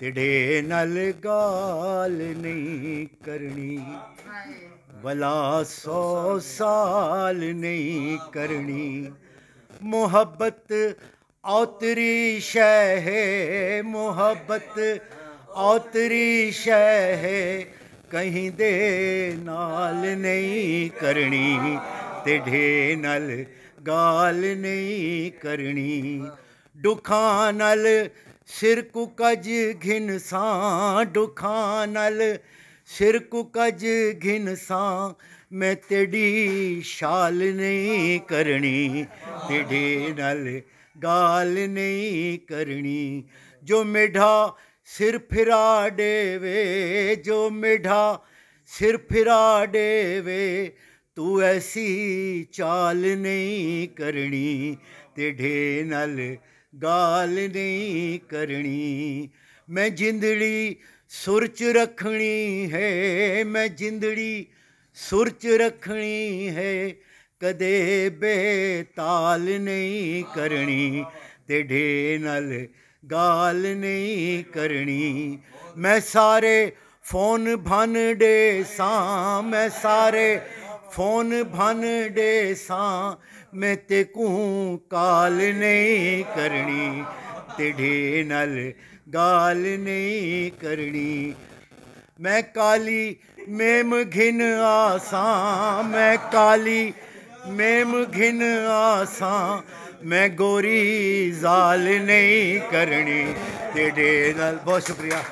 तेरे नल गाल नहीं करनी, भला 100 साल नहीं करनी। मोहब्बत औतरी शै है, मोहब्बत औतरी शै है, कहीं दे नाल नहीं करनी, तेरे नल गाल नहीं करनी। दुखां नल सिर कुकज घिन सां, दुखां नल सिर कुकज घिन सां, मैं तेरी शाल नहीं करनी, तेरे नल गाल नहीं करनी। जो मेढा सिर फिरा देवे, जो मेढा सिर फिरा देवे, तू ऐसी चाल नहीं करनी, तेरे नल गाल नहीं करनी। मैं जिंदड़ी सुर च रखनी है, मैं जिंदड़ी सुर च रखनी है, कदे बेताल नहीं करनी, तेरे नल गाल नहीं करनी। मैं सारे फोन भन दे सां, मैं सारे फोन भन दे सां, मैं तेकू काल नहीं करनी, तेरे नल गाल नहीं करनी। मैं काली मेम घिन आसां, मैं काली मेम घिन आसां, मैं गोरी जाल नहीं करनी, तेरे नल। बहुत शुक्रिया।